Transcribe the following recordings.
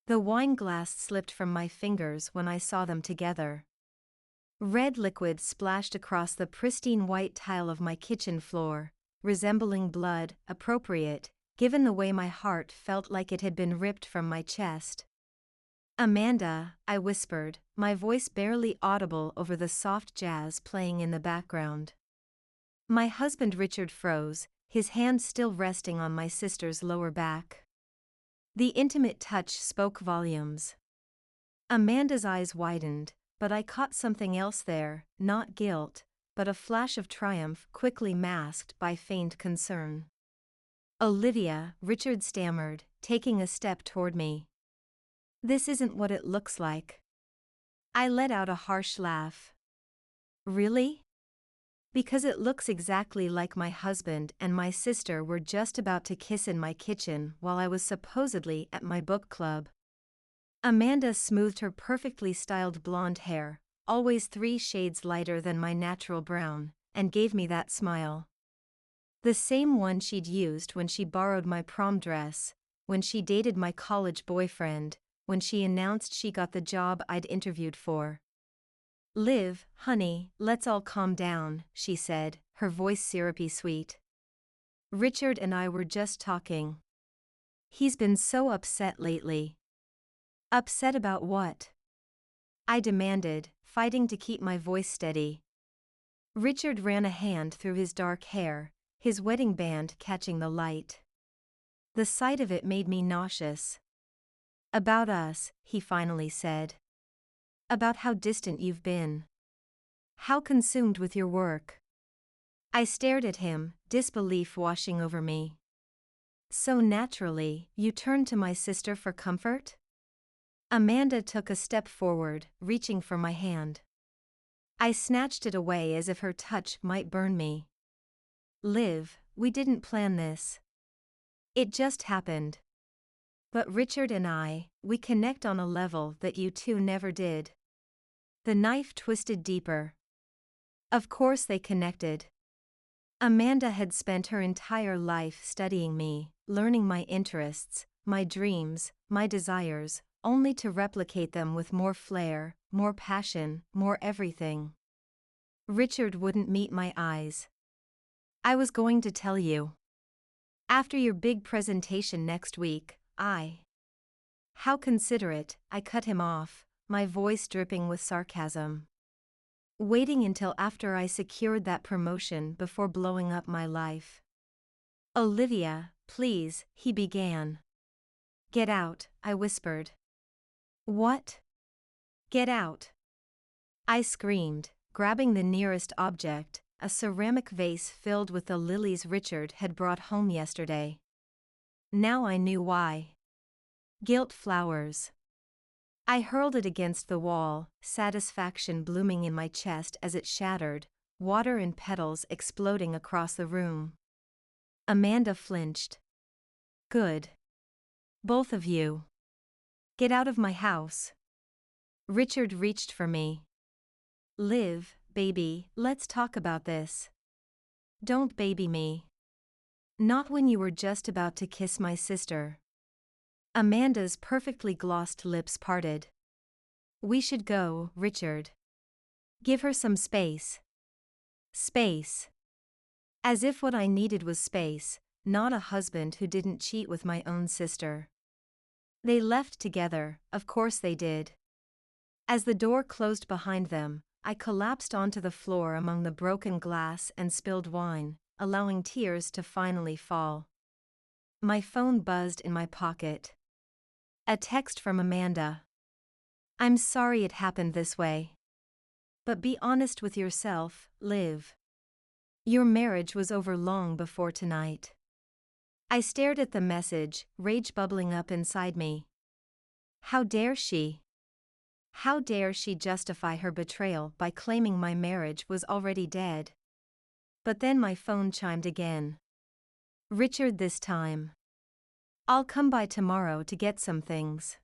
The wine glass slipped from my fingers when I saw them together. Red liquid splashed across the pristine white tile of my kitchen floor, resembling blood, appropriate, given the way my heart felt like it had been ripped from my chest. "Amanda," I whispered, my voice barely audible over the soft jazz playing in the background. My husband Richard froze, his hand still resting on my sister's lower back. The intimate touch spoke volumes. Amanda's eyes widened, but I caught something else there, not guilt, but a flash of triumph quickly masked by feigned concern. "Olivia," Richard stammered, taking a step toward me. "This isn't what it looks like." I let out a harsh laugh. "Really?" "Because it looks exactly like my husband and my sister were just about to kiss in my kitchen while I was supposedly at my book club." Amanda smoothed her perfectly styled blonde hair, always 3 shades lighter than my natural brown, and gave me that smile. The same one she'd used when she borrowed my prom dress, when she dated my college boyfriend, when she announced she got the job I'd interviewed for. "Liv, honey, let's all calm down," she said, her voice syrupy sweet. "Richard and I were just talking. He's been so upset lately." "Upset about what?" I demanded, fighting to keep my voice steady. Richard ran a hand through his dark hair, his wedding band catching the light. The sight of it made me nauseous. "About us," he finally said. "About how distant you've been. How consumed with your work." I stared at him, disbelief washing over me. "So naturally, you turned to my sister for comfort?" Amanda took a step forward, reaching for my hand. I snatched it away as if her touch might burn me. "Liv, we didn't plan this. It just happened. But Richard and I, we connect on a level that you two never did." The knife twisted deeper. Of course they connected. Amanda had spent her entire life studying me, learning my interests, my dreams, my desires, only to replicate them with more flair, more passion, more everything. Richard wouldn't meet my eyes. "I was going to tell you. After your big presentation next week, How considerate," I cut him off, my voice dripping with sarcasm. "Waiting until after I secured that promotion before blowing up my life." "Olivia, please," he began. "Get out," I whispered. "What?" "Get out." I screamed, grabbing the nearest object, a ceramic vase filled with the lilies Richard had brought home yesterday. Now I knew why. Gilt flowers. I hurled it against the wall, satisfaction blooming in my chest as it shattered, water and petals exploding across the room. Amanda flinched. "Good. Both of you. Get out of my house." Richard reached for me. "Liv, baby, let's talk about this." "Don't baby me. Not when you were just about to kiss my sister." Amanda's perfectly glossed lips parted. "We should go, Richard. Give her some space." Space. As if what I needed was space, not a husband who didn't cheat with my own sister. They left together, of course they did. As the door closed behind them, I collapsed onto the floor among the broken glass and spilled wine, allowing tears to finally fall. My phone buzzed in my pocket. A text from Amanda. "I'm sorry it happened this way. But be honest with yourself, Liv. Your marriage was over long before tonight." I stared at the message, rage bubbling up inside me. How dare she? How dare she justify her betrayal by claiming my marriage was already dead? But then my phone chimed again. Richard this time. "I'll come by tomorrow to get some things."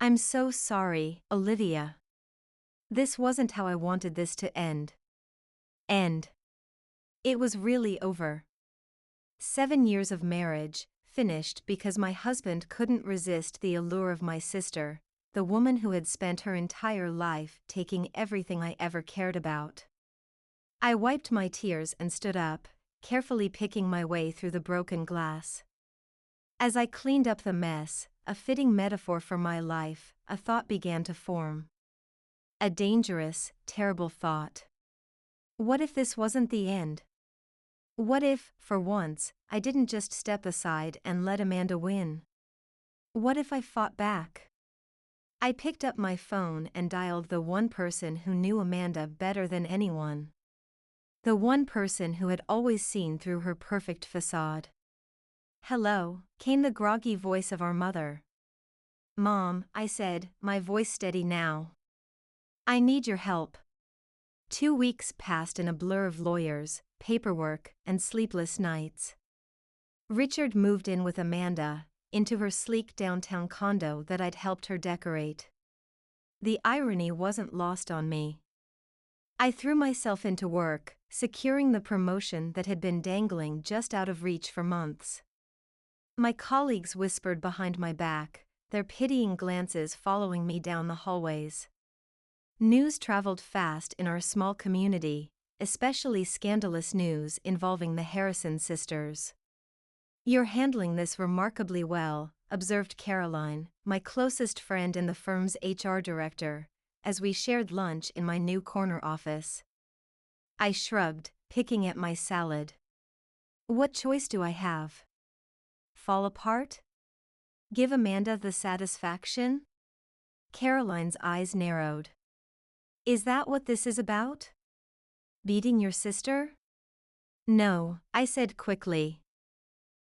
"I'm so sorry, Olivia. This wasn't how I wanted this to end." End. It was really over. 7 years of marriage, finished because my husband couldn't resist the allure of my sister, the woman who had spent her entire life taking everything I ever cared about. I wiped my tears and stood up, carefully picking my way through the broken glass. As I cleaned up the mess, a fitting metaphor for my life, a thought began to form. A dangerous, terrible thought. What if this wasn't the end? What if, for once, I didn't just step aside and let Amanda win? What if I fought back? I picked up my phone and dialed the one person who knew Amanda better than anyone. The one person who had always seen through her perfect facade. "Hello," came the groggy voice of our mother. "Mom," I said, my voice steady now. "I need your help." 2 weeks passed in a blur of lawyers, paperwork, and sleepless nights. Richard moved in with Amanda, into her sleek downtown condo that I'd helped her decorate. The irony wasn't lost on me. I threw myself into work, securing the promotion that had been dangling just out of reach for months. My colleagues whispered behind my back, their pitying glances following me down the hallways. News traveled fast in our small community, especially scandalous news involving the Harrison sisters. "You're handling this remarkably well," observed Caroline, my closest friend and the firm's HR director, as we shared lunch in my new corner office. I shrugged, picking at my salad. What choice do I have? Fall apart? Give Amanda the satisfaction? Caroline's eyes narrowed. Is that what this is about? Beating your sister? No, I said quickly.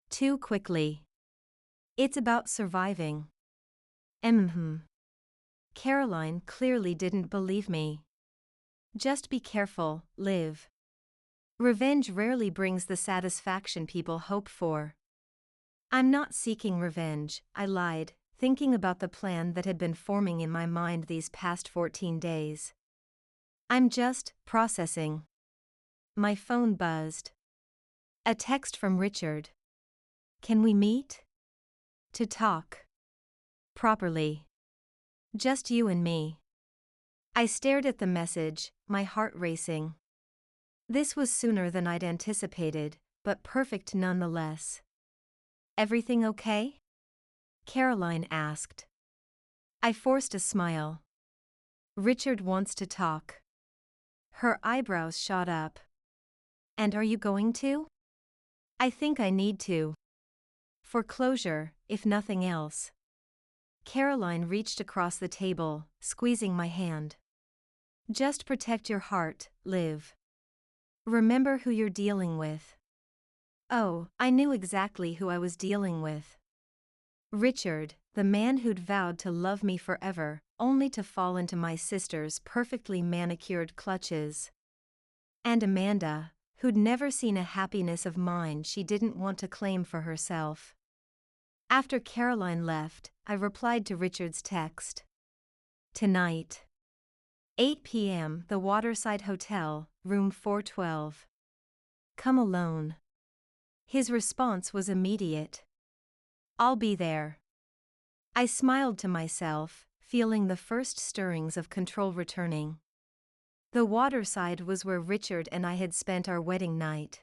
Too quickly. It's about surviving. Caroline clearly didn't believe me. Just be careful, Liv. Revenge rarely brings the satisfaction people hope for. I'm not seeking revenge, I lied, thinking about the plan that had been forming in my mind these past 14 days. I'm just processing. My phone buzzed. A text from Richard. Can we meet? To talk. Properly. Just you and me. I stared at the message, my heart racing. This was sooner than I'd anticipated, but perfect nonetheless. Everything okay? Caroline asked. I forced a smile. Richard wants to talk. Her eyebrows shot up. And are you going to? I think I need to. For closure, if nothing else. Caroline reached across the table, squeezing my hand. Just protect your heart, Liv. Remember who you're dealing with. Oh, I knew exactly who I was dealing with. Richard, the man who'd vowed to love me forever, only to fall into my sister's perfectly manicured clutches. And Amanda, who'd never seen a happiness of mine she didn't want to claim for herself. After Caroline left, I replied to Richard's text. Tonight. 8 p.m. The Waterside Hotel, room 412. Come alone. His response was immediate. I'll be there. I smiled to myself, feeling the first stirrings of control returning. The Waterside was where Richard and I had spent our wedding night.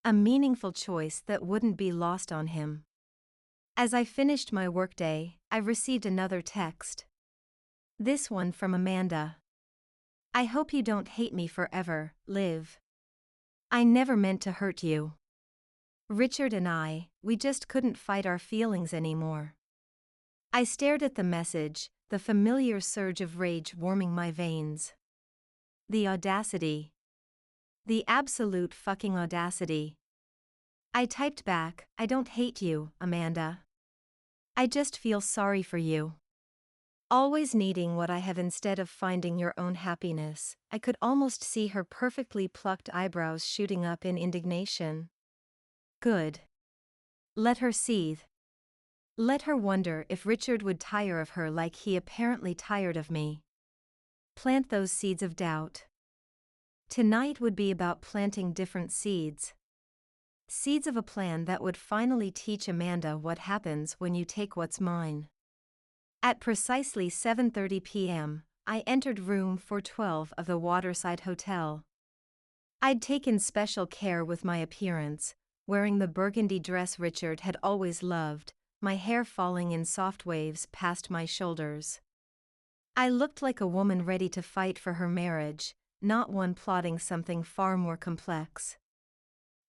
A meaningful choice that wouldn't be lost on him. As I finished my workday, I received another text. This one from Amanda. I hope you don't hate me forever, Liv. I never meant to hurt you. Richard and we just couldn't fight our feelings anymore. I stared at the message, the familiar surge of rage warming my veins. The audacity. The absolute fucking audacity. I typed back, I don't hate you, Amanda. I just feel sorry for you. Always needing what I have instead of finding your own happiness, I could almost see her perfectly plucked eyebrows shooting up in indignation. Good. Let her seethe. Let her wonder if Richard would tire of her like he apparently tired of me. Plant those seeds of doubt. Tonight would be about planting different seeds. Seeds of a plan that would finally teach Amanda what happens when you take what's mine. At precisely 7:30 p.m., I entered room 412 of the Waterside Hotel. I'd taken special care with my appearance, wearing the burgundy dress Richard had always loved, my hair falling in soft waves past my shoulders. I looked like a woman ready to fight for her marriage, not one plotting something far more complex.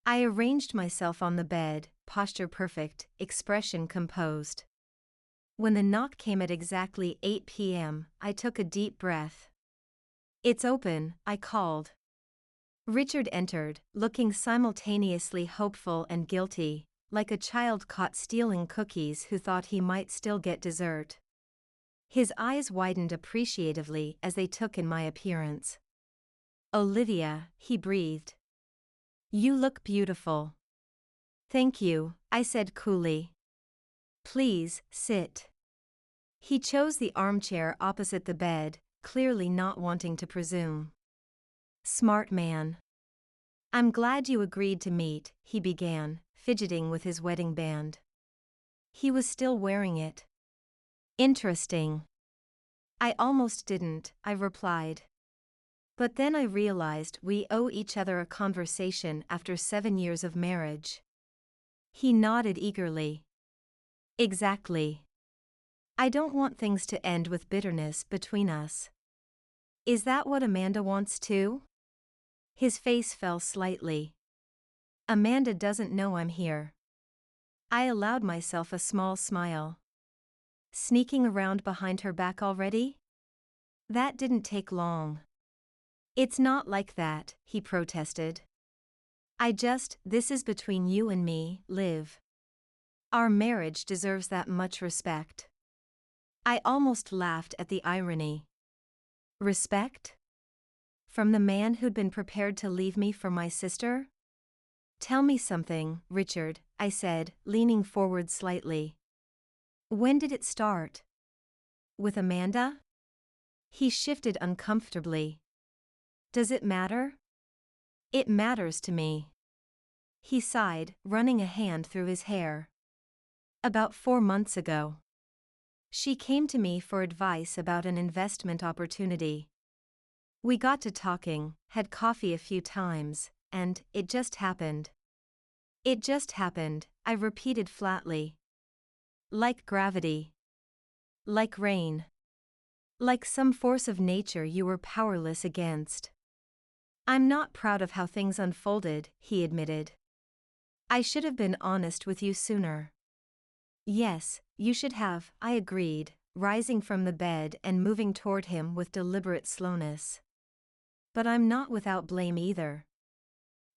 I arranged myself on the bed, posture perfect, expression composed. When the knock came at exactly 8 p.m., I took a deep breath. "It's open," I called. Richard entered, looking simultaneously hopeful and guilty, like a child caught stealing cookies who thought he might still get dessert. His eyes widened appreciatively as they took in my appearance. "Olivia," he breathed. "You look beautiful." "Thank you," I said coolly. "Please, sit." He chose the armchair opposite the bed, clearly not wanting to presume. "Smart man. I'm glad you agreed to meet," he began, fidgeting with his wedding band. He was still wearing it. "Interesting." "I almost didn't," I replied. But then I realized we owe each other a conversation after 7 years of marriage. He nodded eagerly. "Exactly. I don't want things to end with bitterness between us." "Is that what Amanda wants too?" His face fell slightly. "Amanda doesn't know I'm here." I allowed myself a small smile. "Sneaking around behind her back already?" "That didn't take long." "It's not like that," he protested. This is between you and me, Liv. Our marriage deserves that much respect." I almost laughed at the irony. Respect? From the man who'd been prepared to leave me for my sister? "Tell me something, Richard," I said, leaning forward slightly. "When did it start? With Amanda?" He shifted uncomfortably. "Does it matter?" "It matters to me." He sighed, running a hand through his hair. "About 4 months ago. She came to me for advice about an investment opportunity. We got to talking, had coffee a few times, and it just happened." "It just happened," I repeated flatly. "Like gravity. Like rain. Like some force of nature you were powerless against." "I'm not proud of how things unfolded," he admitted. "I should have been honest with you sooner." "Yes, you should have," I agreed, rising from the bed and moving toward him with deliberate slowness. "But I'm not without blame either."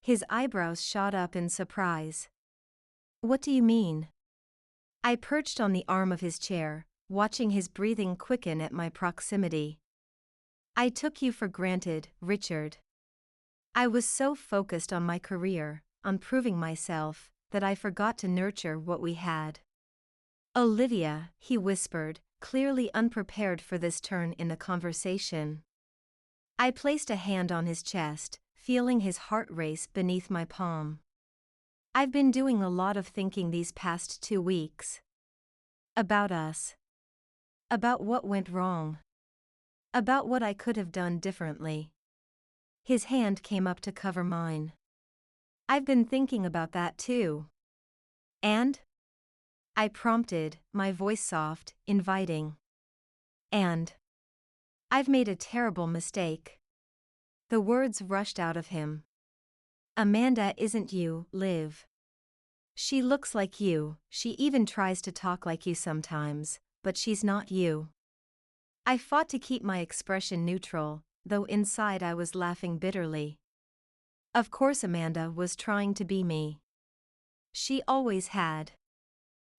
His eyebrows shot up in surprise. "What do you mean?" I perched on the arm of his chair, watching his breathing quicken at my proximity. "I took you for granted, Richard. I was so focused on my career, on proving myself, that I forgot to nurture what we had." "Olivia," he whispered, clearly unprepared for this turn in the conversation. I placed a hand on his chest, feeling his heart race beneath my palm. "I've been doing a lot of thinking these past 2 weeks. About us. About what went wrong. About what I could have done differently." His hand came up to cover mine. "I've been thinking about that too." "And?" I prompted, my voice soft, inviting. "And I've made a terrible mistake." The words rushed out of him. "Amanda isn't you, Liv. She looks like you, she even tries to talk like you sometimes, but she's not you." I fought to keep my expression neutral, though inside I was laughing bitterly. Of course Amanda was trying to be me. She always had.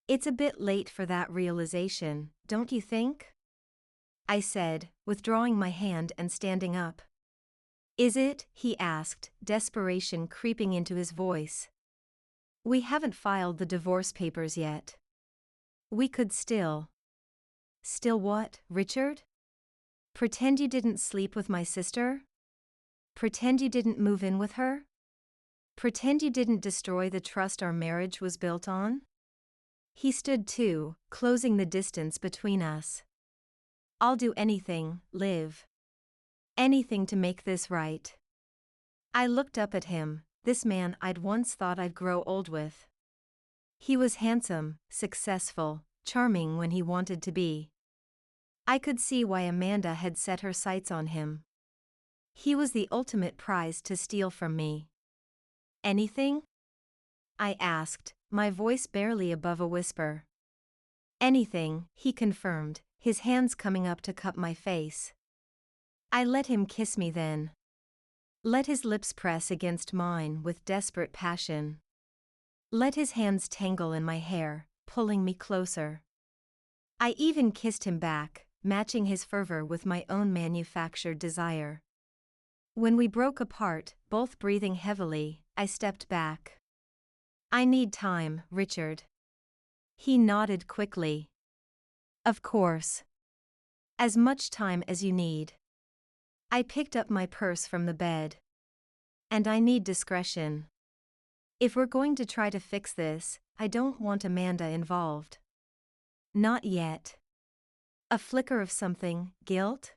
"It's a bit late for that realization, don't you think?" I said, withdrawing my hand and standing up. "Is it?" he asked, desperation creeping into his voice. "We haven't filed the divorce papers yet. We could still." "Still what, Richard? Pretend you didn't sleep with my sister? Pretend you didn't move in with her?" Pretend you didn't destroy the trust our marriage was built on? He stood too, closing the distance between us. I'll do anything, Liv. Anything to make this right. I looked up at him, this man I'd once thought I'd grow old with. He was handsome, successful, charming when he wanted to be. I could see why Amanda had set her sights on him. He was the ultimate prize to steal from me. Anything? I asked, my voice barely above a whisper. Anything, he confirmed, his hands coming up to cup my face. I let him kiss me then. Let his lips press against mine with desperate passion. Let his hands tangle in my hair, pulling me closer. I even kissed him back, matching his fervor with my own manufactured desire. When we broke apart, both breathing heavily, I stepped back. I need time, Richard. He nodded quickly. Of course. As much time as you need. I picked up my purse from the bed. And I need discretion. If we're going to try to fix this, I don't want Amanda involved. Not yet. A flicker of something, guilt?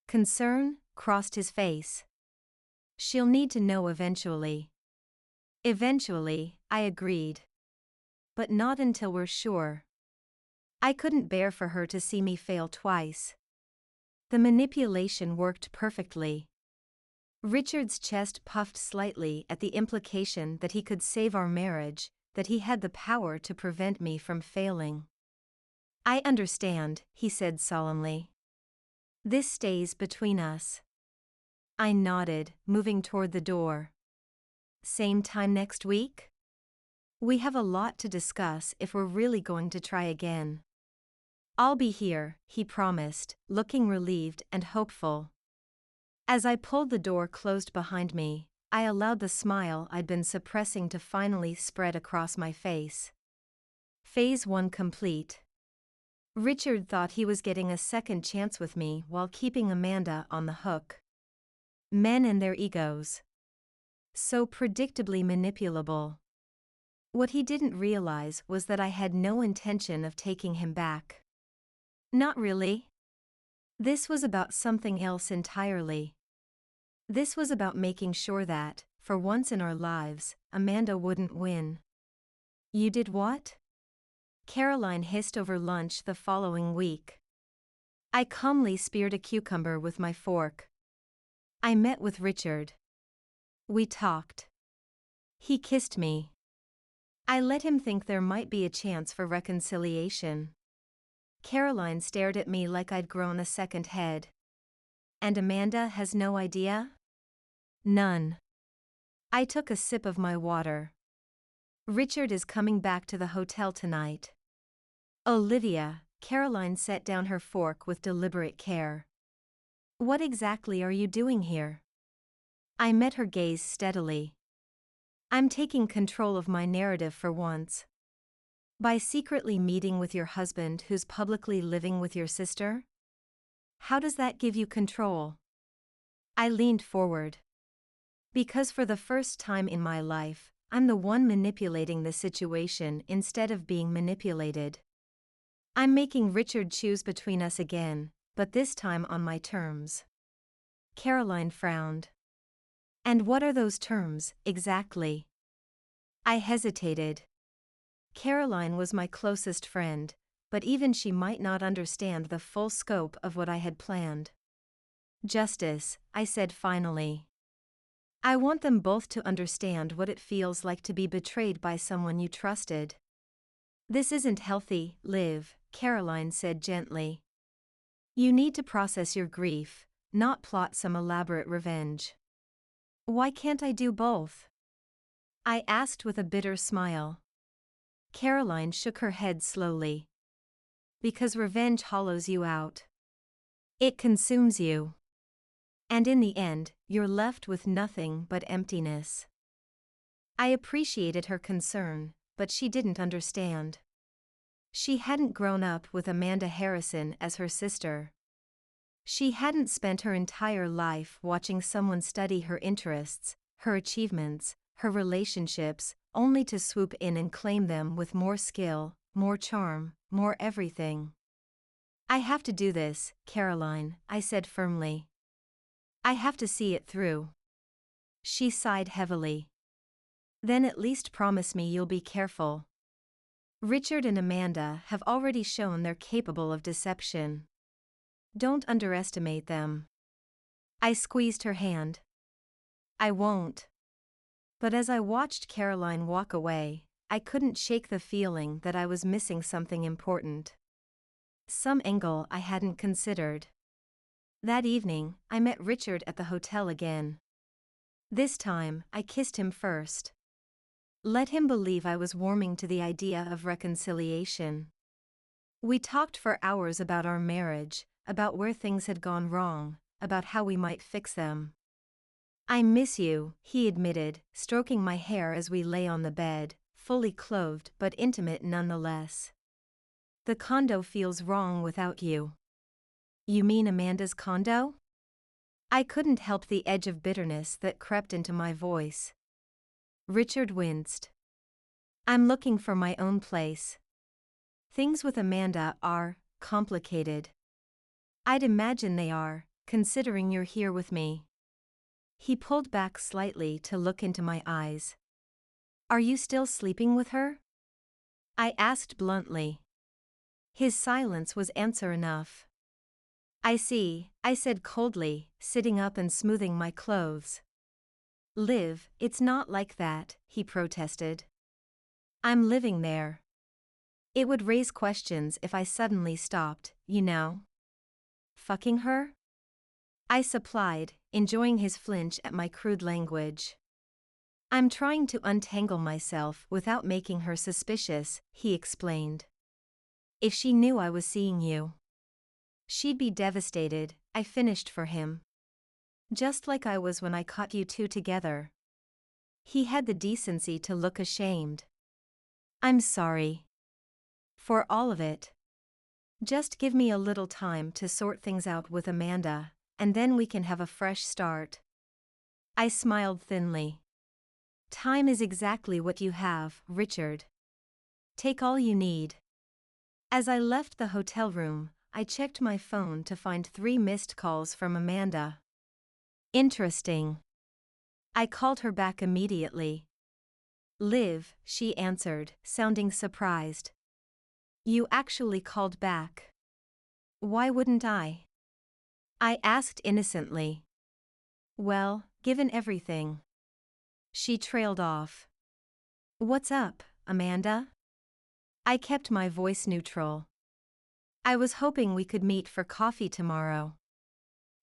Concern, crossed his face. She'll need to know eventually. Eventually, I agreed. But not until we're sure. I couldn't bear for her to see me fail twice. The manipulation worked perfectly. Richard's chest puffed slightly at the implication that he could save our marriage, that he had the power to prevent me from failing. I understand, he said solemnly. This stays between us. I nodded, moving toward the door. Same time next week? We have a lot to discuss if we're really going to try again. I'll be here, he promised, looking relieved and hopeful. As I pulled the door closed behind me, I allowed the smile I'd been suppressing to finally spread across my face. Phase 1 complete. Richard thought he was getting a second chance with me while keeping Amanda on the hook. Men and their egos. So predictably manipulable. What he didn't realize was that I had no intention of taking him back. Not really. This was about something else entirely. This was about making sure that, for once in our lives, Amanda wouldn't win. You did what? Caroline hissed over lunch the following week. I calmly speared a cucumber with my fork. I met with Richard. We talked. He kissed me. I let him think there might be a chance for reconciliation. Caroline stared at me like I'd grown a second head. And Amanda has no idea? None. I took a sip of my water. Richard is coming back to the hotel tonight. Olivia, Caroline set down her fork with deliberate care. What exactly are you doing here? I met her gaze steadily. I'm taking control of my narrative for once. By secretly meeting with your husband who's publicly living with your sister? How does that give you control? I leaned forward. Because for the first time in my life, I'm the one manipulating the situation instead of being manipulated. I'm making Richard choose between us again, but this time on my terms. Caroline frowned. And what are those terms, exactly? I hesitated. Caroline was my closest friend, but even she might not understand the full scope of what I had planned. Justice, I said finally. I want them both to understand what it feels like to be betrayed by someone you trusted. This isn't healthy, Liv, Caroline said gently. You need to process your grief, not plot some elaborate revenge. Why can't I do both? I asked with a bitter smile. Caroline shook her head slowly. Because revenge hollows you out. It consumes you. And in the end, you're left with nothing but emptiness. I appreciated her concern, but she didn't understand. She hadn't grown up with Amanda Harrison as her sister. She hadn't spent her entire life watching someone study her interests, her achievements, her relationships, only to swoop in and claim them with more skill, more charm, more everything. I have to do this, Caroline, I said firmly. I have to see it through. She sighed heavily. Then at least promise me you'll be careful. Richard and Amanda have already shown they're capable of deception. Don't underestimate them. I squeezed her hand. I won't. But as I watched Caroline walk away, I couldn't shake the feeling that I was missing something important. Some angle I hadn't considered. That evening, I met Richard at the hotel again. This time, I kissed him first. Let him believe I was warming to the idea of reconciliation. We talked for hours about our marriage, about where things had gone wrong, about how we might fix them. I miss you, he admitted, stroking my hair as we lay on the bed, fully clothed but intimate nonetheless. The condo feels wrong without you. You mean Amanda's condo? I couldn't help the edge of bitterness that crept into my voice. Richard winced. I'm looking for my own place. Things with Amanda are complicated. I'd imagine they are, considering you're here with me. He pulled back slightly to look into my eyes. Are you still sleeping with her? I asked bluntly. His silence was answer enough. I see, I said coldly, sitting up and smoothing my clothes. Liv, it's not like that, he protested. I'm living there. It would raise questions if I suddenly stopped, you know. Fucking her? I supplied, enjoying his flinch at my crude language. I'm trying to untangle myself without making her suspicious, he explained. If she knew I was seeing you, she'd be devastated, I finished for him. Just like I was when I caught you two together. He had the decency to look ashamed. I'm sorry. For all of it. Just give me a little time to sort things out with Amanda, and then we can have a fresh start. I smiled thinly. Time is exactly what you have, Richard. Take all you need. As I left the hotel room, I checked my phone to find 3 missed calls from Amanda. Interesting. I called her back immediately. Liv, she answered, sounding surprised. You actually called back. Why wouldn't I? I asked innocently. Well, given everything. She trailed off. What's up, Amanda? I kept my voice neutral. I was hoping we could meet for coffee tomorrow.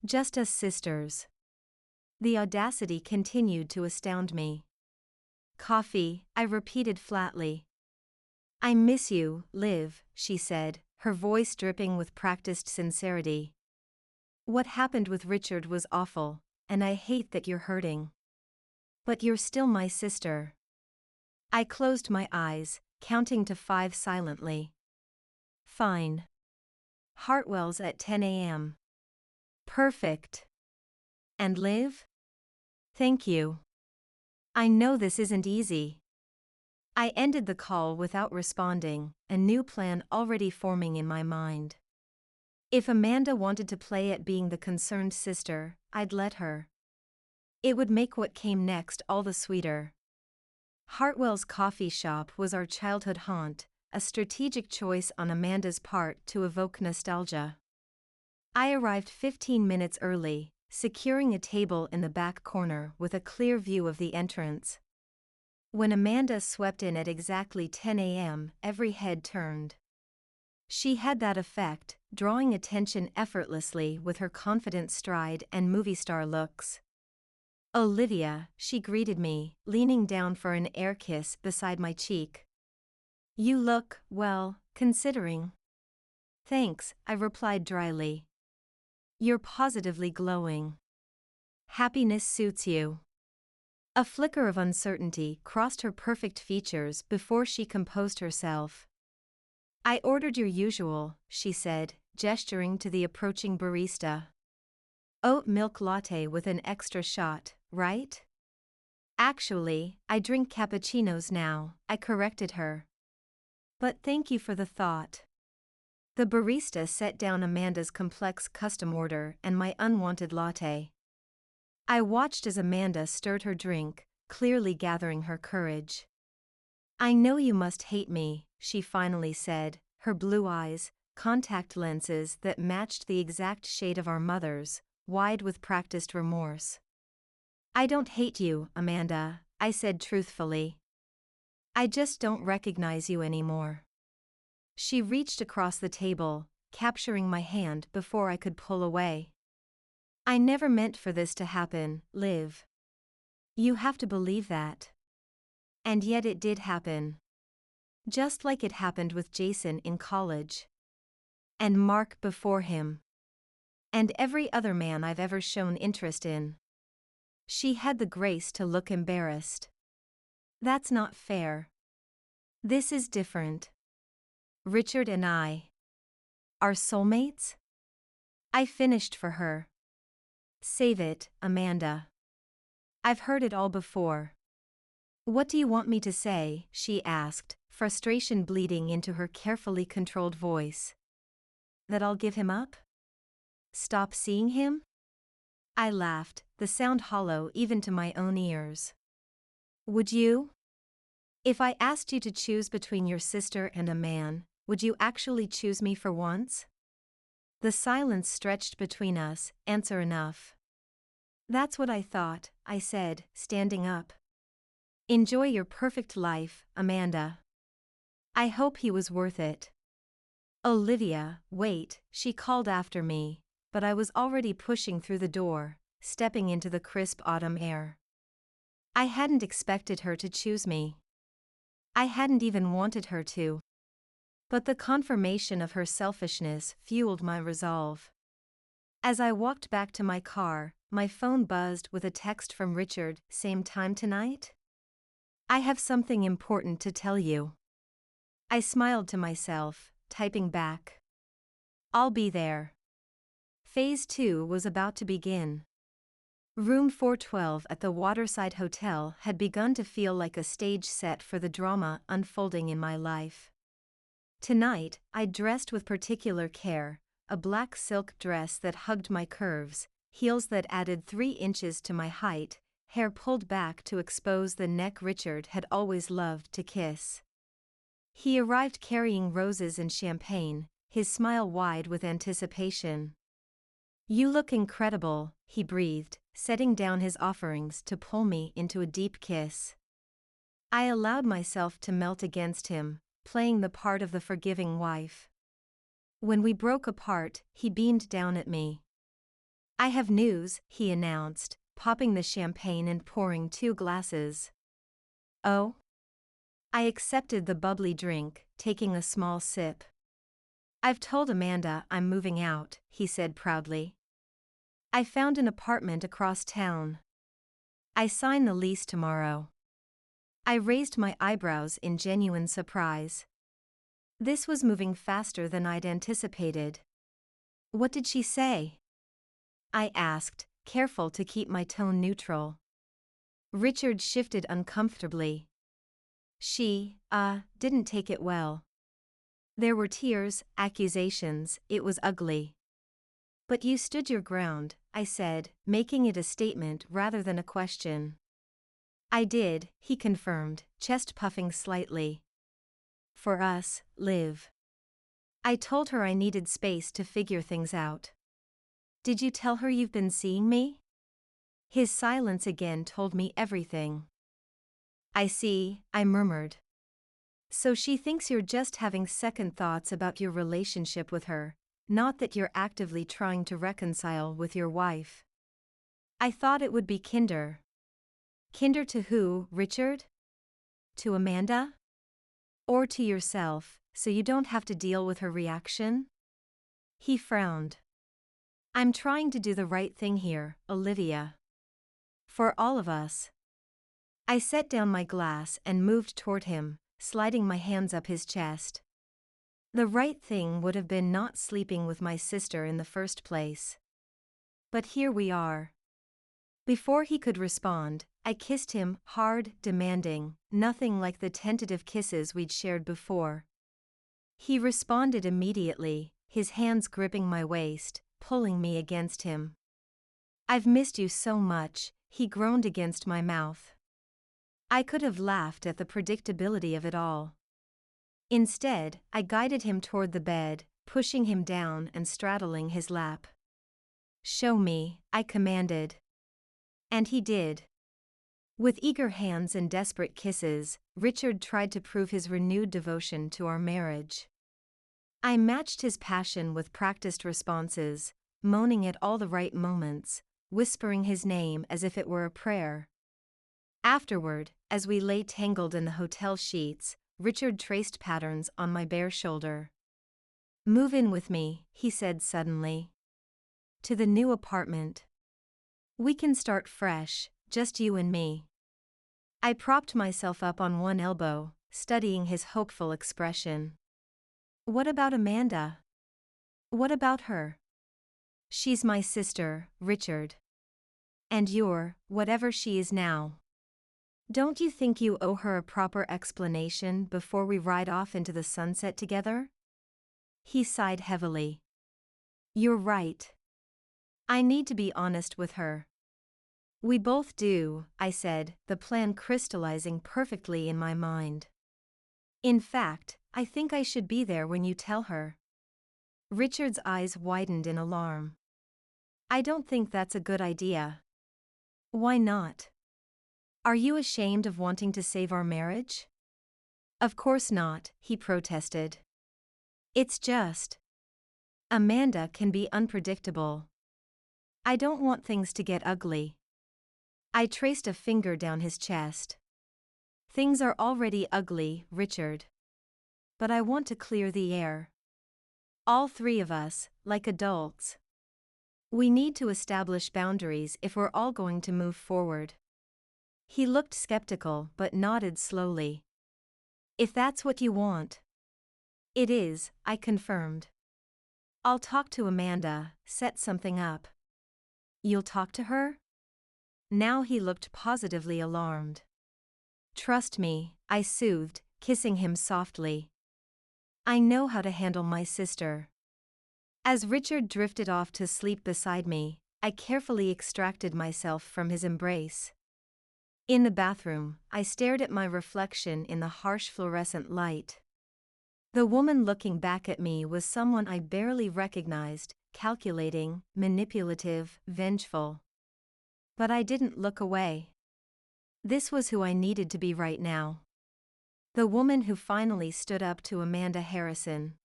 Just us sisters. The audacity continued to astound me. Coffee, I repeated flatly. I miss you, Liv, she said, her voice dripping with practiced sincerity. What happened with Richard was awful, and I hate that you're hurting. But you're still my sister. I closed my eyes, counting to 5 silently. Fine. Hartwell's at 10 a.m. Perfect. And Liv? Thank you. I know this isn't easy. I ended the call without responding, a new plan already forming in my mind. If Amanda wanted to play at being the concerned sister, I'd let her. It would make what came next all the sweeter. Hartwell's coffee shop was our childhood haunt, a strategic choice on Amanda's part to evoke nostalgia. I arrived 15 minutes early, securing a table in the back corner with a clear view of the entrance. When Amanda swept in at exactly 10 a.m., every head turned. She had that effect, drawing attention effortlessly with her confident stride and movie star looks. Olivia, she greeted me, leaning down for an air kiss beside my cheek. You look, well, considering. Thanks, I replied dryly. You're positively glowing. Happiness suits you. A flicker of uncertainty crossed her perfect features before she composed herself. I ordered your usual, she said, gesturing to the approaching barista. Oat milk latte with an extra shot, right? Actually, I drink cappuccinos now, I corrected her. But thank you for the thought. The barista set down Amanda's complex custom order and my unwanted latte. I watched as Amanda stirred her drink, clearly gathering her courage. I know you must hate me, she finally said, her blue eyes, contact lenses that matched the exact shade of our mother's, wide with practiced remorse. I don't hate you, Amanda, I said truthfully. I just don't recognize you anymore. She reached across the table, capturing my hand before I could pull away. I never meant for this to happen, Liv. You have to believe that. And yet it did happen. Just like it happened with Jason in college. And Mark before him. And every other man I've ever shown interest in. She had the grace to look embarrassed. That's not fair. This is different. Richard and I are soulmates? I finished for her. Save it, Amanda. I've heard it all before. What do you want me to say? She asked, frustration bleeding into her carefully controlled voice. That I'll give him up? Stop seeing him? I laughed, the sound hollow even to my own ears. Would you? If I asked you to choose between your sister and a man, would you actually choose me for once? The silence stretched between us, answer enough. That's what I thought, I said, standing up. Enjoy your perfect life, Amanda. I hope he was worth it. Olivia, wait, she called after me, but I was already pushing through the door, stepping into the crisp autumn air. I hadn't expected her to choose me. I hadn't even wanted her to. But the confirmation of her selfishness fueled my resolve. As I walked back to my car, my phone buzzed with a text from Richard, same time tonight? I have something important to tell you. I smiled to myself, typing back. I'll be there. Phase 2 was about to begin. Room 412 at the Waterside Hotel had begun to feel like a stage set for the drama unfolding in my life. Tonight, I dressed with particular care, a black silk dress that hugged my curves, heels that added 3 inches to my height, hair pulled back to expose the neck Richard had always loved to kiss. He arrived carrying roses and champagne, his smile wide with anticipation. You look incredible, he breathed, setting down his offerings to pull me into a deep kiss. I allowed myself to melt against him, playing the part of the forgiving wife. When we broke apart, he beamed down at me. I have news, he announced, popping the champagne and pouring 2 glasses. Oh? I accepted the bubbly drink, taking a small sip. I've told Amanda I'm moving out, he said proudly. I found an apartment across town. I sign the lease tomorrow. I raised my eyebrows in genuine surprise. This was moving faster than I'd anticipated. What did she say? I asked, careful to keep my tone neutral. Richard shifted uncomfortably. She, didn't take it well. There were tears, accusations, it was ugly. But you stood your ground, I said, making it a statement rather than a question. I did, he confirmed, chest puffing slightly. For us, Liv. I told her I needed space to figure things out. Did you tell her you've been seeing me? His silence again told me everything. I see, I murmured. So she thinks you're just having second thoughts about your relationship with her, not that you're actively trying to reconcile with your wife. I thought it would be kinder. Kinder to who, Richard? To Amanda? Or to yourself, so you don't have to deal with her reaction? He frowned. I'm trying to do the right thing here, Olivia. For all of us. I set down my glass and moved toward him, sliding my hands up his chest. The right thing would have been not sleeping with my sister in the first place. But here we are. Before he could respond, I kissed him, hard, demanding, nothing like the tentative kisses we'd shared before. He responded immediately, his hands gripping my waist, pulling me against him. "I've missed you so much," he groaned against my mouth. I could have laughed at the predictability of it all. Instead, I guided him toward the bed, pushing him down and straddling his lap. "Show me," I commanded. And he did. With eager hands and desperate kisses, Richard tried to prove his renewed devotion to our marriage. I matched his passion with practiced responses, moaning at all the right moments, whispering his name as if it were a prayer. Afterward, as we lay tangled in the hotel sheets, Richard traced patterns on my bare shoulder. "Move in with me," he said suddenly. "To the new apartment. We can start fresh, just you and me." I propped myself up on one elbow, studying his hopeful expression. "What about Amanda? What about her?" "She's my sister, Richard. And you're, whatever she is now. Don't you think you owe her a proper explanation before we ride off into the sunset together?" He sighed heavily. "You're right. I need to be honest with her." "We both do," I said, the plan crystallizing perfectly in my mind. "In fact, I think I should be there when you tell her." Richard's eyes widened in alarm. "I don't think that's a good idea." "Why not? Are you ashamed of wanting to save our marriage?" "Of course not," he protested. "It's just, Amanda can be unpredictable. I don't want things to get ugly." I traced a finger down his chest. "Things are already ugly, Richard. But I want to clear the air. All three of us, like adults. We need to establish boundaries if we're all going to move forward." He looked skeptical but nodded slowly. "If that's what you want." "It is," I confirmed. "I'll talk to Amanda, set something up." "You'll talk to her?" Now he looked positively alarmed. "Trust me," I soothed, kissing him softly. "I know how to handle my sister." As Richard drifted off to sleep beside me, I carefully extracted myself from his embrace. In the bathroom, I stared at my reflection in the harsh fluorescent light. The woman looking back at me was someone I barely recognized, calculating, manipulative, vengeful. But I didn't look away. This was who I needed to be right now. The woman who finally stood up to Amanda Harrison.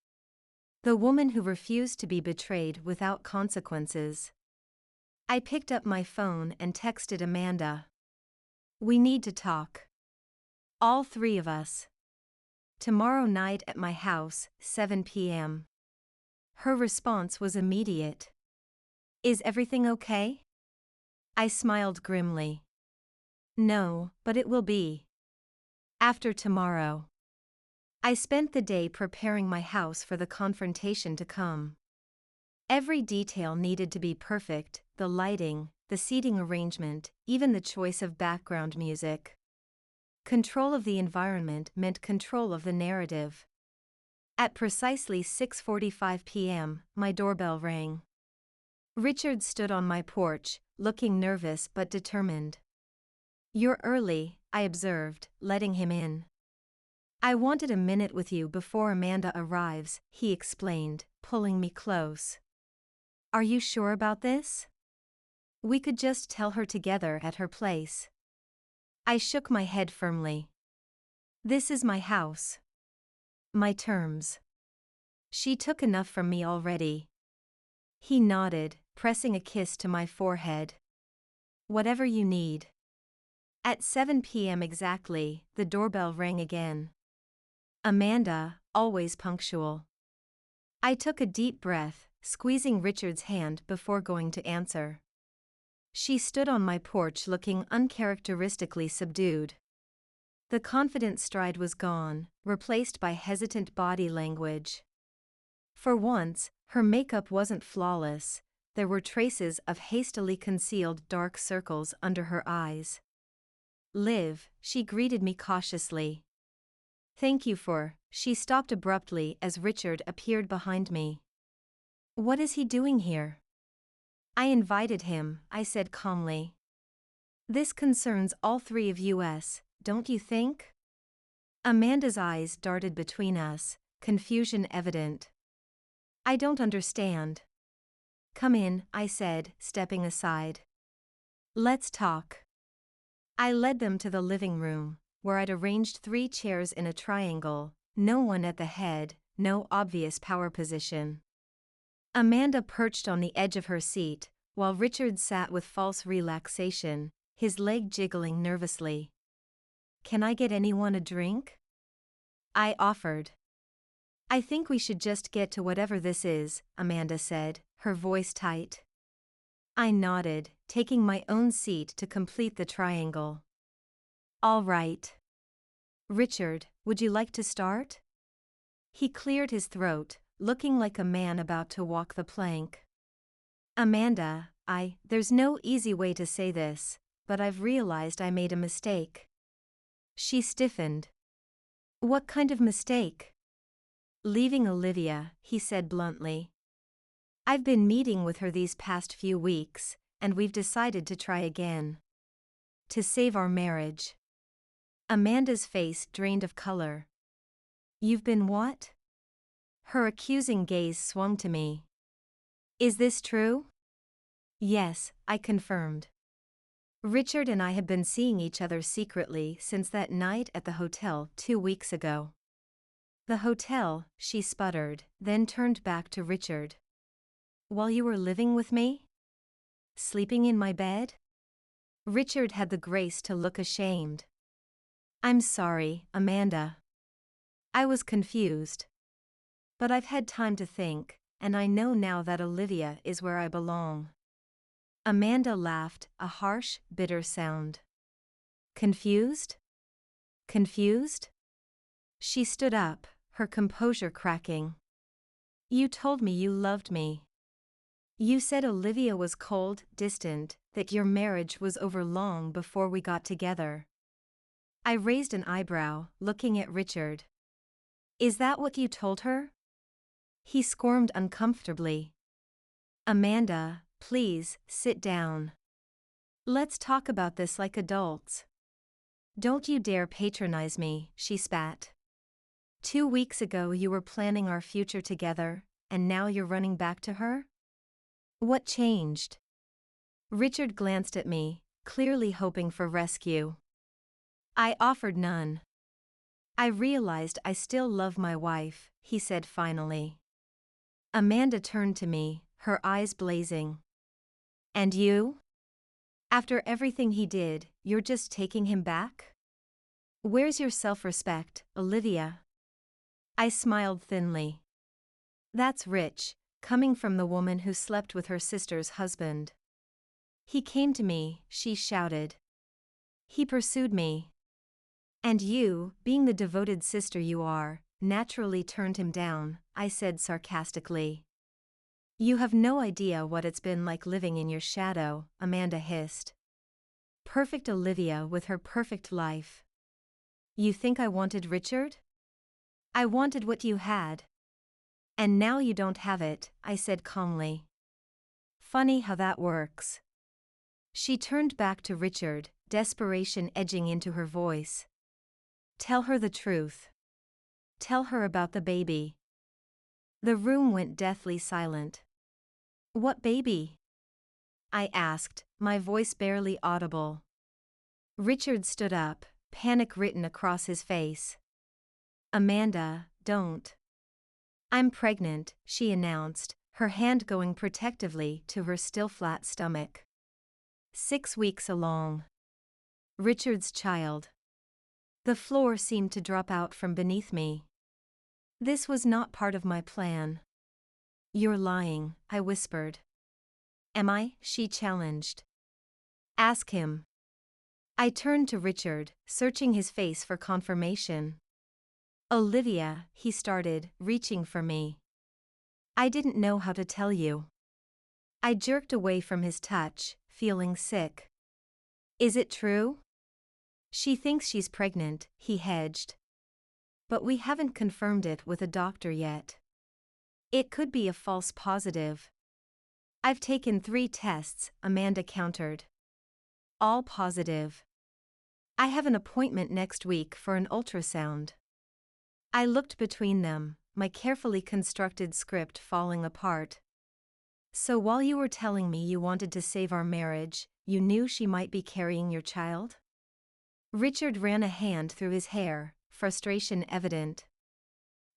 The woman who refused to be betrayed without consequences. I picked up my phone and texted Amanda. "We need to talk. All three of us. Tomorrow night at my house, 7 p.m. Her response was immediate. "Is everything okay?" I smiled grimly. "No, but it will be. After tomorrow." I spent the day preparing my house for the confrontation to come. Every detail needed to be perfect, the lighting, the seating arrangement, even the choice of background music. Control of the environment meant control of the narrative. At precisely 6:45 p.m., my doorbell rang. Richard stood on my porch, looking nervous but determined. "You're early," I observed, letting him in. "I wanted a minute with you before Amanda arrives," he explained, pulling me close. "Are you sure about this? We could just tell her together at her place." I shook my head firmly. "This is my house. My terms. She took enough from me already." He nodded, pressing a kiss to my forehead. "Whatever you need." At 7 p.m. exactly, the doorbell rang again. Amanda, always punctual. I took a deep breath, squeezing Richard's hand before going to answer. She stood on my porch looking uncharacteristically subdued. The confident stride was gone, replaced by hesitant body language. For once, her makeup wasn't flawless, there were traces of hastily concealed dark circles under her eyes. "Liv," she greeted me cautiously. "Thank you for," she stopped abruptly as Richard appeared behind me. "What is he doing here?" "I invited him," I said calmly. "This concerns all three of us, don't you think?" Amanda's eyes darted between us, confusion evident. "I don't understand." "Come in," I said, stepping aside. "Let's talk." I led them to the living room, where I'd arranged 3 chairs in a triangle, no one at the head, no obvious power position. Amanda perched on the edge of her seat, while Richard sat with false relaxation, his leg jiggling nervously. "Can I get anyone a drink?" I offered. "I think we should just get to whatever this is," Amanda said, her voice tight. I nodded, taking my own seat to complete the triangle. "All right. Richard, would you like to start?" He cleared his throat, looking like a man about to walk the plank. "Amanda, there's no easy way to say this, but I've realized I made a mistake." She stiffened. "What kind of mistake?" "Leaving Olivia," he said bluntly. "I've been meeting with her these past few weeks, and we've decided to try again. To save our marriage." Amanda's face drained of color. "You've been what?" Her accusing gaze swung to me. "Is this true?" "Yes," I confirmed. "Richard and I have been seeing each other secretly since that night at the hotel 2 weeks ago." "The hotel," she sputtered, then turned back to Richard. "While you were living with me? Sleeping in my bed?" Richard had the grace to look ashamed. "I'm sorry, Amanda. I was confused. But I've had time to think, and I know now that Olivia is where I belong." Amanda laughed, a harsh, bitter sound. "Confused? Confused?" She stood up, her composure cracking. "You told me you loved me. You said Olivia was cold, distant, that your marriage was over long before we got together." I raised an eyebrow, looking at Richard. "Is that what you told her?" He squirmed uncomfortably. "Amanda, please, sit down. Let's talk about this like adults." "Don't you dare patronize me," she spat. 2 weeks ago you were planning our future together, and now you're running back to her? What changed?" Richard glanced at me, clearly hoping for rescue. I offered none. "I realized I still love my wife," he said finally. Amanda turned to me, her eyes blazing. "And you? After everything he did, you're just taking him back? Where's your self-respect, Olivia?" I smiled thinly. "That's rich, coming from the woman who slept with her sister's husband." "He came to me," she shouted. "He pursued me. And you, being the devoted sister you are, naturally turned him down," I said sarcastically. "You have no idea what it's been like living in your shadow," Amanda hissed. "Perfect Olivia with her perfect life. You think I wanted Richard? I wanted what you had. And now you don't have it," I said calmly. "Funny how that works." She turned back to Richard, desperation edging into her voice. "Tell her the truth. Tell her about the baby." The room went deathly silent. "What baby?" I asked, my voice barely audible. Richard stood up, panic written across his face. "Amanda, don't." "I'm pregnant," she announced, her hand going protectively to her still flat stomach. 6 weeks along. Richard's child. The floor seemed to drop out from beneath me. This was not part of my plan. "You're lying," I whispered. "Am I?" she challenged. "Ask him." I turned to Richard, searching his face for confirmation. "Olivia," he started, reaching for me. "I didn't know how to tell you." I jerked away from his touch, feeling sick. Is it true? She thinks she's pregnant, he hedged. But we haven't confirmed it with a doctor yet. It could be a false positive. I've taken 3 tests, Amanda countered. All positive. I have an appointment next week for an ultrasound. I looked between them, my carefully constructed script falling apart. So while you were telling me you wanted to save our marriage, you knew she might be carrying your child? Richard ran a hand through his hair, frustration evident.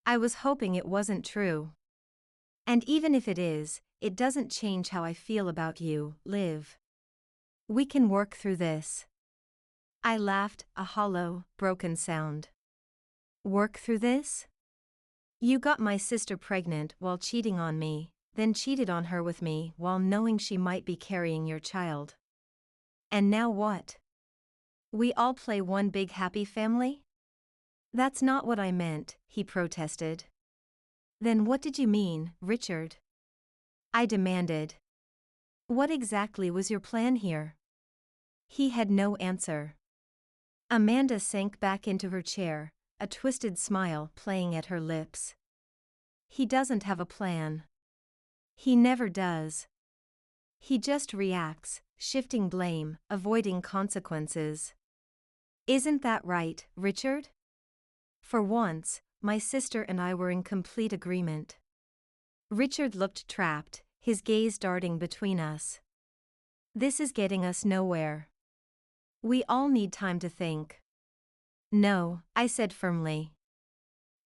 I was hoping it wasn't true. And even if it is, it doesn't change how I feel about you, Liv. We can work through this. I laughed, a hollow, broken sound. Work through this? You got my sister pregnant while cheating on me, then cheated on her with me while knowing she might be carrying your child. And now what? We all play one big happy family? That's not what I meant, he protested. Then what did you mean, Richard? I demanded. What exactly was your plan here? He had no answer. Amanda sank back into her chair, a twisted smile playing at her lips. He doesn't have a plan. He never does. He just reacts, shifting blame, avoiding consequences. Isn't that right, Richard? For once, my sister and I were in complete agreement. Richard looked trapped, his gaze darting between us. This is getting us nowhere. We all need time to think. No, I said firmly.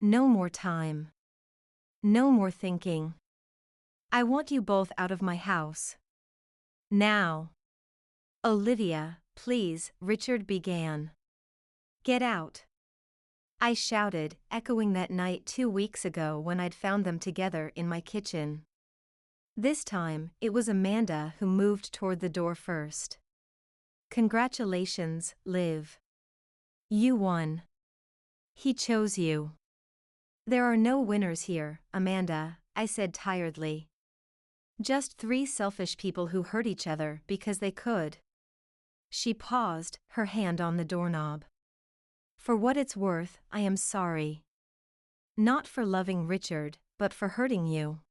No more time. No more thinking. I want you both out of my house. Now. Olivia, please, Richard began. Get out. I shouted, echoing that night 2 weeks ago when I'd found them together in my kitchen. This time, it was Amanda who moved toward the door first. Congratulations, Liv. You won. He chose you. There are no winners here, Amanda, I said tiredly. Just 3 selfish people who hurt each other because they could. She paused, her hand on the doorknob. For what it's worth, I am sorry. Not for loving Richard, but for hurting you.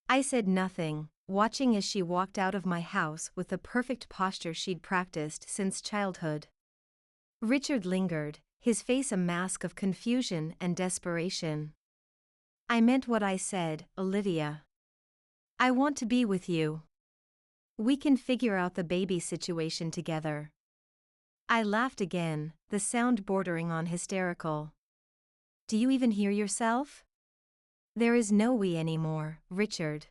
I said nothing, watching as she walked out of my house with the perfect posture she'd practiced since childhood. Richard lingered, his face a mask of confusion and desperation. I meant what I said, Olivia. I want to be with you. We can figure out the baby situation together. I laughed again, the sound bordering on hysterical. Do you even hear yourself? There is no we anymore, Richard.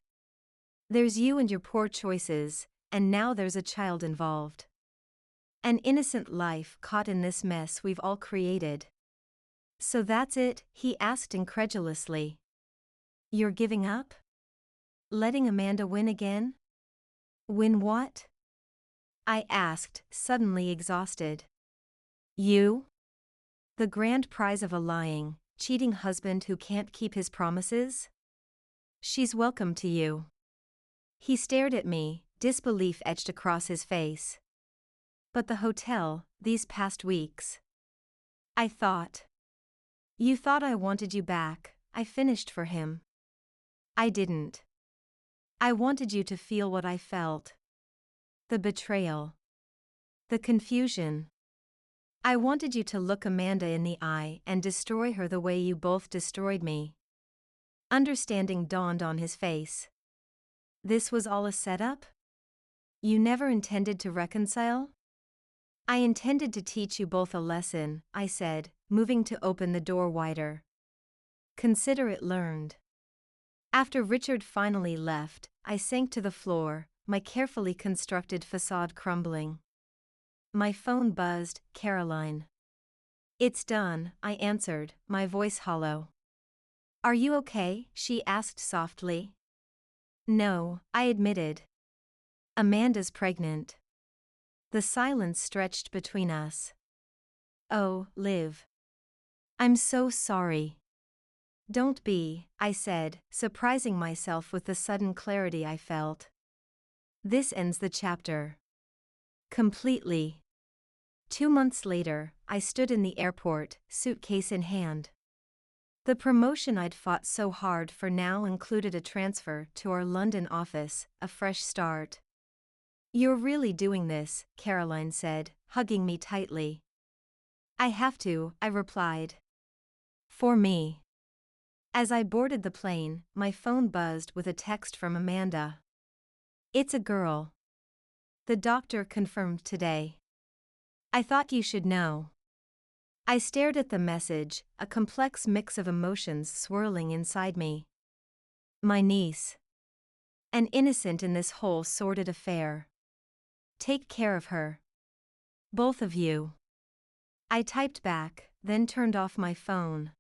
There's you and your poor choices, and now there's a child involved. An innocent life caught in this mess we've all created. So that's it, he asked incredulously. You're giving up? Letting Amanda win again? Win what? I asked, suddenly exhausted. You? The grand prize of a lying, cheating husband who can't keep his promises? She's welcome to you. He stared at me, disbelief etched across his face. But the hotel, these past weeks. I thought. You thought I wanted you back, I finished for him. I didn't. I wanted you to feel what I felt. The betrayal. The confusion. I wanted you to look Amanda in the eye and destroy her the way you both destroyed me. Understanding dawned on his face. This was all a setup? You never intended to reconcile? I intended to teach you both a lesson, I said, moving to open the door wider. Consider it learned. After Richard finally left, I sank to the floor, my carefully constructed facade crumbling. My phone buzzed, Caroline. It's done, I answered, my voice hollow. Are you okay? She asked softly. No, I admitted. Amanda's pregnant. The silence stretched between us. Oh, Liv. I'm so sorry. Don't be, I said, surprising myself with the sudden clarity I felt. This ends the chapter. Completely. 2 months later, I stood in the airport, suitcase in hand. The promotion I'd fought so hard for now included a transfer to our London office, a fresh start. "You're really doing this," Caroline said, hugging me tightly. "I have to," I replied. "For me." As I boarded the plane, my phone buzzed with a text from Amanda. "It's a girl. The doctor confirmed today. I thought you should know." I stared at the message, a complex mix of emotions swirling inside me. My niece. An innocent in this whole sordid affair. Take care of her. Both of you. I typed back, then turned off my phone.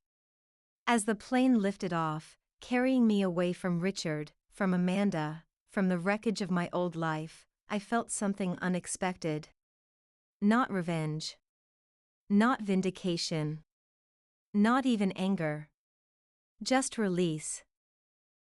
As the plane lifted off, carrying me away from Richard, from Amanda, from the wreckage of my old life, I felt something unexpected. Not revenge. Not vindication. Not even anger. Just release.